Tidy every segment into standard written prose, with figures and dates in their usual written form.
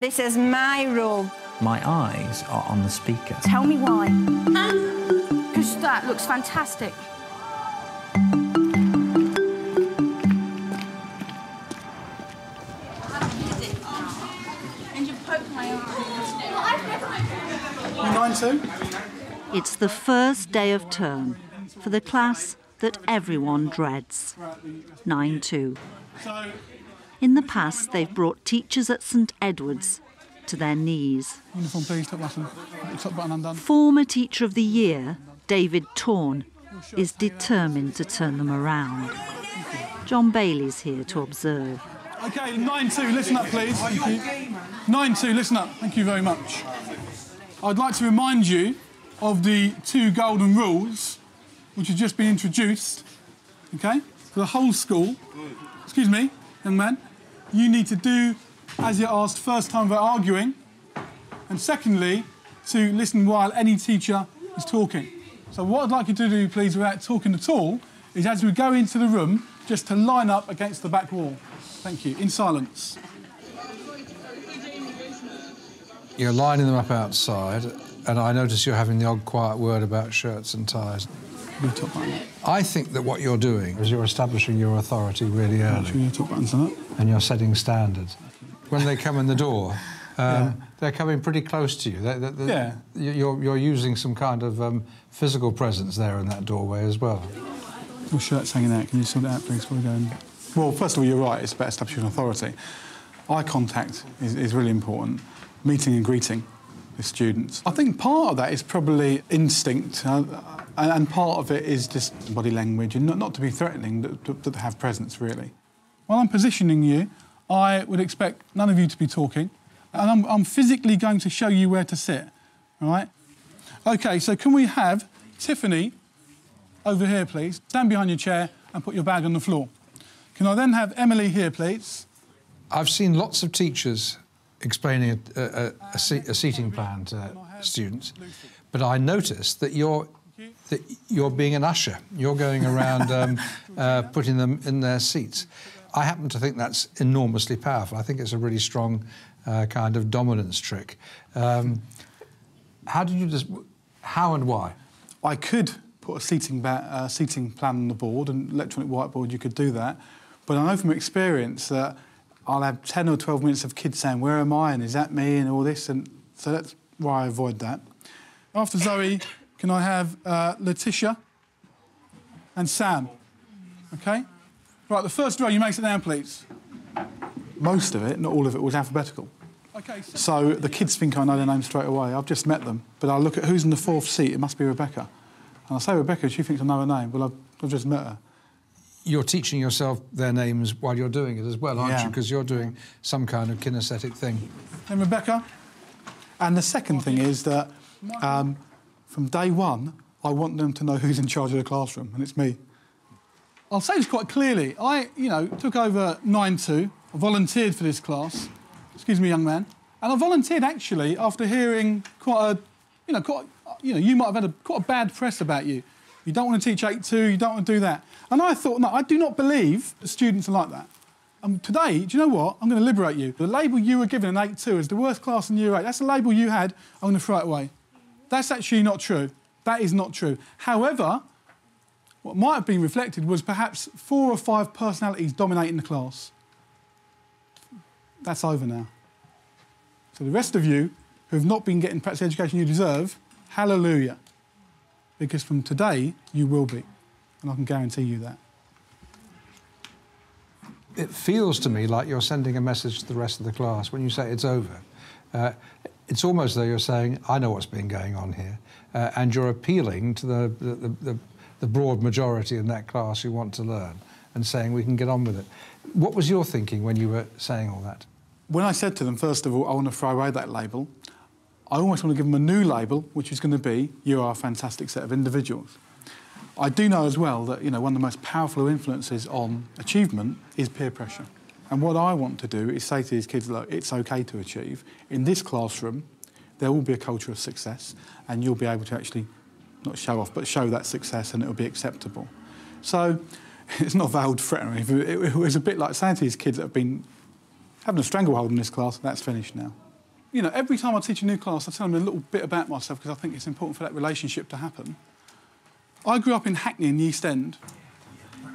This is my rule. My eyes are on the speaker. Tell me why. Because that looks fantastic. And you poke my eye. 9-2? It's the first day of term for the class that everyone dreads, 9-2. In the past, they've brought teachers at St Edward's to their knees. Uniform, please, top button. Top button undone. Former Teacher of the Year, David Torn, is determined to turn them around. John Bailey's here to observe. OK, 9-2, listen up, please. Thank you. 9-2, listen up. Thank you very much. I'd like to remind you of the 2 golden rules which have just been introduced, OK, for the whole school. Excuse me, young man. You need to do as you're asked first time without arguing, and secondly, to listen while any teacher is talking. So what I'd like you to do, please, without talking at all, is as we go into the room, just to line up against the back wall. Thank you. In silence. You're lining them up outside, and I notice you're having the odd quiet word about shirts and ties. I think that what you're doing is you're establishing your authority really early. And you're setting standards. When they come in the door, they're coming pretty close to you. You're using some kind of physical presence there in that doorway as well. Your shirt's hanging out. Can you sort it out, please, before we go in? Well, first of all, you're right. It's about establishing authority. Eye contact is really important. Meeting and greeting with students. I think part of that is probably instinct, and part of it is just body language, and not to be threatening, to have presence, really. While I'm positioning you, I would expect none of you to be talking, and I'm physically going to show you where to sit, all right? OK, so can we have Tiffany over here, please? Stand behind your chair and put your bag on the floor. Can I then have Emily here, please? I've seen lots of teachers explaining a seating plan to students, but I noticed that you're being an usher. You're going around putting them in their seats. I happen to think that's enormously powerful. I think it's a really strong kind of dominance trick. How and why? I could put a seating plan on the board, an electronic whiteboard, you could do that. But I know from experience that I'll have 10 or 12 minutes of kids saying, where am I, and is that me, and all this, and so that's why I avoid that. After Zoe, can I have Letitia and Sam? OK? Right, the first row, you may sit down, please. Most of it, not all of it, was alphabetical. OK. So the kids think I know their name straight away. I've just met them. But I look at who's in the 4th seat, it must be Rebecca. And I say Rebecca, she thinks I know her name. Well, I've just met her. You're teaching yourself their names while you're doing it as well, aren't you? Because you're doing some kind of kinesthetic thing. And Rebecca. And the second thing is that from day one, I want them to know who's in charge of the classroom, and it's me. I'll say this quite clearly. I, took over 9-2. I volunteered for this class. Excuse me, young man. And I volunteered, actually, after hearing quite a, you might have had quite a bad press about you. You don't want to teach 8-2, you don't want to do that. And I thought, no, I do not believe that students are like that. And today, do you know what? I'm going to liberate you. The label you were given in 8-2 as the worst class in Year 8, that's the label you had, I'm going to throw it away. That's actually not true. That is not true. However, what might have been reflected was perhaps 4 or 5 personalities dominating the class. That's over now. So the rest of you who have not been getting the practice education you deserve, hallelujah. Because from today, you will be. And I can guarantee you that. It feels to me like you're sending a message to the rest of the class when you say it's over. It's almost as though you're saying, I know what's been going on here, and you're appealing to the broad majority in that class who want to learn and saying we can get on with it. What was your thinking when you were saying all that? When I said to them, first of all, I want to throw away that label, I almost want to give them a new label, which is going to be, you are a fantastic set of individuals. I do know as well that, one of the most powerful influences on achievement is peer pressure. And what I want to do is say to these kids, look, it's OK to achieve. In this classroom, there will be a culture of success, and you'll be able to actually, not show off, but show that success, and it'll be acceptable. So it's not veiled threatening. It was a bit like saying to these kids that have been having a stranglehold in this class, that's finished now. you know, every time I teach a new class, I tell them a little bit about myself because I think it's important for that relationship to happen. I grew up in Hackney in the East End.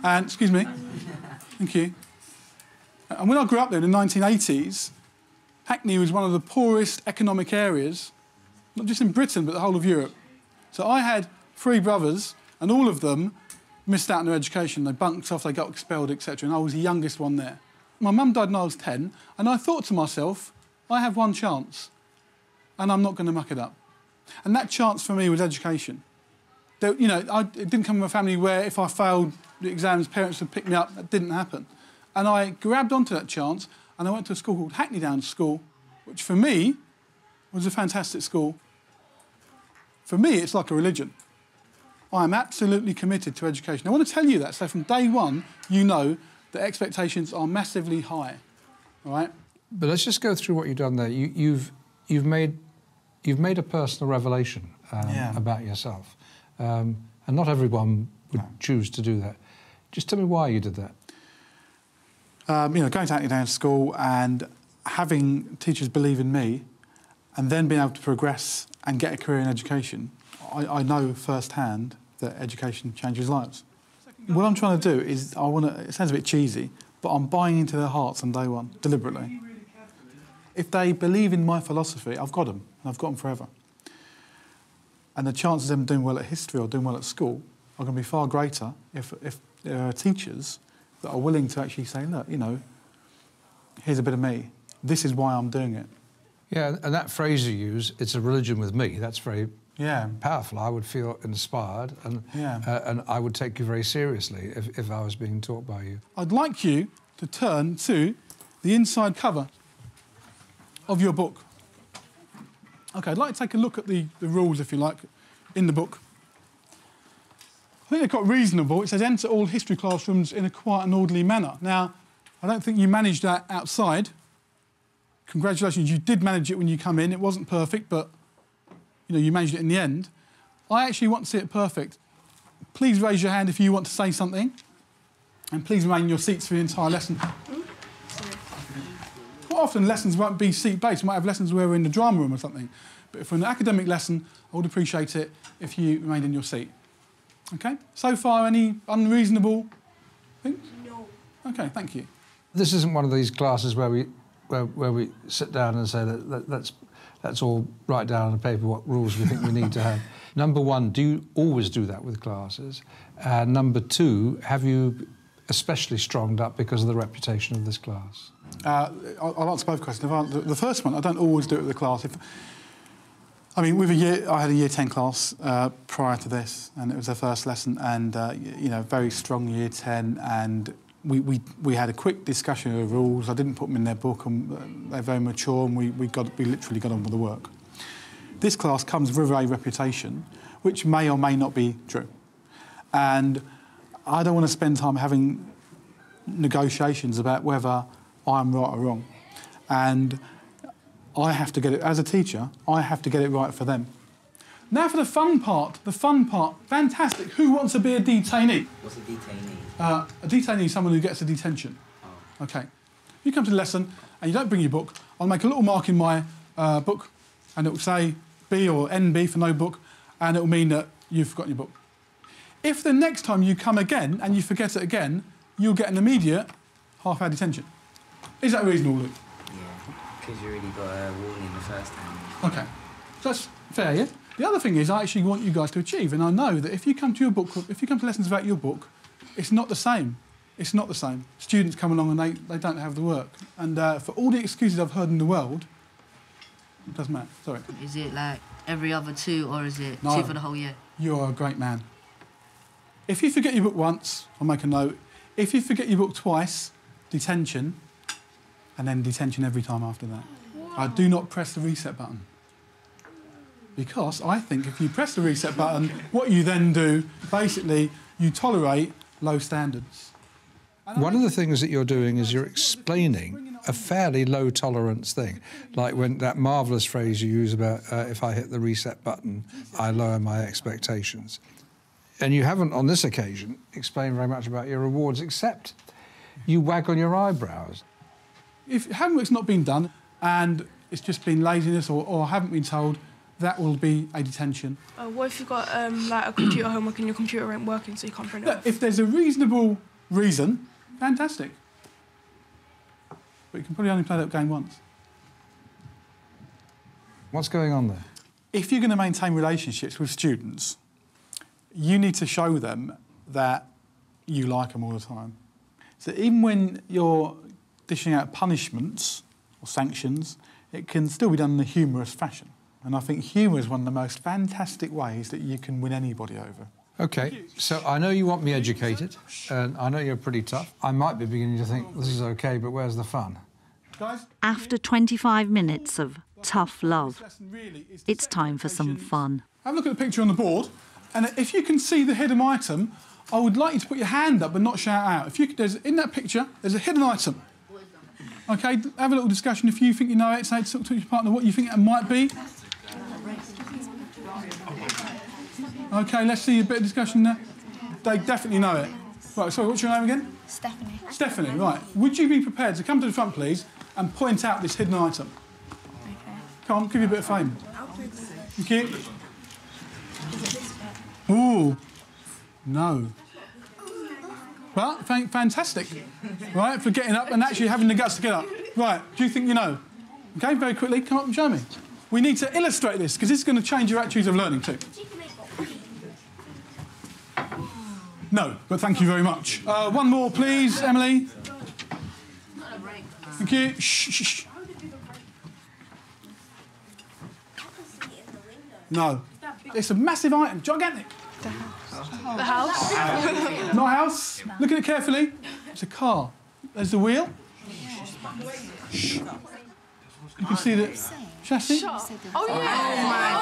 And, excuse me, thank you. And when I grew up there in the 1980s, Hackney was one of the poorest economic areas, not just in Britain, but the whole of Europe. So I had 3 brothers, and all of them missed out on their education. They bunked off, they got expelled, etc. And I was the youngest one there. My mum died when I was 10, and I thought to myself, I have one chance, and I'm not going to muck it up. And that chance for me was education. You know, it didn't come from a family where if I failed the exams, parents would pick me up. That didn't happen. And I grabbed onto that chance, and I went to a school called Hackney Downs School, which for me was a fantastic school. For me, it's like a religion. I am absolutely committed to education. I want to tell you that, so from day one, you know that expectations are massively high, all right? But let's just go through what you've done there. You've made a personal revelation about yourself, and not everyone would choose to do that. Just tell me why you did that. You know, going to Hackney Downs School and having teachers believe in me, and then being able to progress and get a career in education, I know firsthand that education changes lives. What I'm trying to do is, it sounds a bit cheesy, but I'm buying into their hearts on day one, deliberately. If they believe in my philosophy, I've got them, and I've got them forever. And the chances of them doing well at history or doing well at school are going to be far greater if there are teachers that are willing to actually say, look, you know, here's a bit of me. This is why I'm doing it. Yeah, and that phrase you use, it's a religion with me, that's very powerful. I would feel inspired, and I would take you very seriously if I was being taught by you. I'd like you to turn to the inside cover of your book. OK, I'd like to take a look at the rules, if you like, in the book. I think they're quite reasonable. It says, enter all history classrooms in a quiet and orderly manner. Now, I don't think you managed that outside. Congratulations, you did manage it when you come in. It wasn't perfect, but you know, you managed it in the end. I actually want to see it perfect. Please raise your hand if you want to say something. And please remain in your seats for the entire lesson. Quite often lessons won't be seat-based. We might have lessons where we're in the drama room or something. But for an academic lesson, I would appreciate it if you remained in your seat. OK? So far, any unreasonable things? No. OK, thank you. This isn't one of these classes where we sit down and say let's all write down on the paper what rules we think we need to have. Number one, do you always do that with classes? Number two, have you especially stronged up because of the reputation of this class? I'll answer both questions. The first one, I don't always do it with the class. I mean, I had a Year 10 class prior to this, and it was their first lesson, and you know, very strong Year 10, and we had a quick discussion of the rules. I didn't put them in their book, and they're very mature, and we literally got on with the work. This class comes with a reputation, which may or may not be true, and I don't want to spend time having negotiations about whether I'm right or wrong, and I have to get it, as a teacher, I have to get it right for them. Now for the fun part, fantastic. Who wants to be a detainee? What's a detainee? A detainee is someone who gets a detention. Oh. OK. You come to the lesson and you don't bring your book, I'll make a little mark in my book, and it will say B or NB for no book, and it will mean that you've forgotten your book. If the next time you come again and you forget it again, you'll get an immediate half-hour detention. Is that reasonable, Luke? Because you already got a warning the first time. OK. So that's fair, yeah? The other thing is I actually want you guys to achieve, and I know that if you come to your book, if you come to lessons about your book, it's not the same. It's not the same. Students come along and they don't have the work. And for all the excuses I've heard in the world, it doesn't matter. Sorry. Is it like every other 2, or is it 2 for the whole year? You are a great man. If you forget your book once, I'll make a note. If you forget your book twice, detention, and then detention every time after that. I do not press the reset button. Because I think if you press the reset button, what you then do, basically, you tolerate low standards. One of the things that you're doing is you're explaining a fairly low tolerance thing, like when that marvellous phrase you use about if I hit the reset button, I lower my expectations. And you haven't, on this occasion, explained very much about your rewards, except you wag on your eyebrows. If homework's not been done and it's just been laziness or haven't been told, that will be a detention. What if you've got like a computer homework and your computer ain't working, so you can't print it off? If there's a reasonable reason, fantastic. But you can probably only play that game once. What's going on there? If you're going to maintain relationships with students, you need to show them that you like them all the time. So even when you're dishing out punishments or sanctions, it can still be done in a humorous fashion. And I think humour is one of the most fantastic ways that you can win anybody over. OK, so I know you want me educated, and I know you're pretty tough. I might be beginning to think this is OK, but where's the fun? Guys, After 25 minutes of tough love, it's time for some fun. have a look at the picture on the board, and if you can see the hidden item, I would like you to put your hand up but not shout out. If you could, in that picture, there's a hidden item. OK, have a little discussion. If you think you know it, say to your partner what you think it might be. OK, let's see a bit of discussion there. They definitely know it. Right, sorry, what's your name again? Stephanie. Stephanie, right. Would you be prepared to come to the front, please, and point out this hidden item? Okay. Come on, give you a bit of fame. Thank you. Ooh. No. Well, fantastic. Right, for getting up and actually having the guts to get up. Right, do you think you know? OK, very quickly, come up and show me. We need to illustrate this, because this is going to change your attitudes of learning too. No, but thank you very much. One more, please, Emily. Thank you. Shh, shh, shh. No. It's a massive item, gigantic. The house? Not a house. Look at it carefully. It's a car. There's the wheel. Shh. You can see the chassis. Oh, yeah.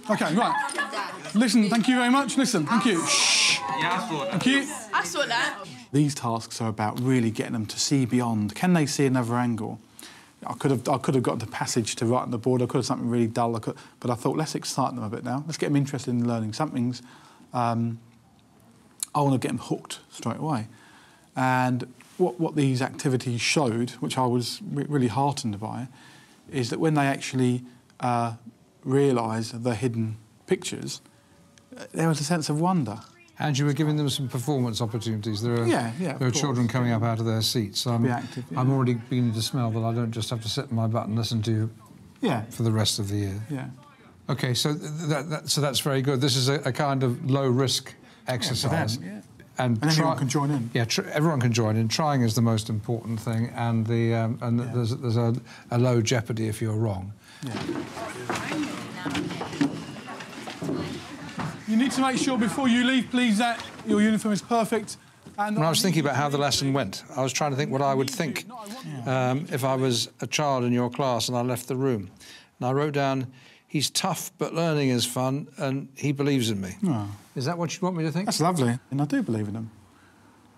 OK, right. Listen, thank you very much. Listen, thank you. Shh. Thank you. I saw that. These tasks are about really getting them to see beyond. Can they see another angle? I could have got the passage to write on the board. I could have something really dull. But I thought, let's excite them a bit now. Let's get them interested in learning something's. I want to get them hooked straight away. And what these activities showed, which I was really heartened by, is that when they actually realised the hidden pictures, there was a sense of wonder. And you were giving them some performance opportunities. There are children coming up out of their seats. So I'm already beginning to smell that I don't just have to sit in my butt and listen to you for the rest of the year. Yeah. OK, so that's very good. This is a kind of low-risk exercise. For them, and everyone can join in. Yeah, everyone can join in. Trying is the most important thing, and there's a low jeopardy if you're wrong. Yeah. You need to make sure before you leave, please, that your uniform is perfect. And when I was thinking about how the lesson went, I was trying to think what I would think if I was a child in your class and I left the room. And I wrote down, he's tough, but learning is fun, and he believes in me. Oh. Is that what you want me to think? That's lovely, and I do believe in them.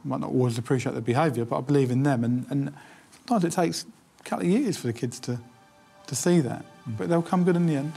I might not always appreciate their behaviour, but I believe in them, and sometimes it takes a couple of years for the kids to see that, but they'll come good in the end.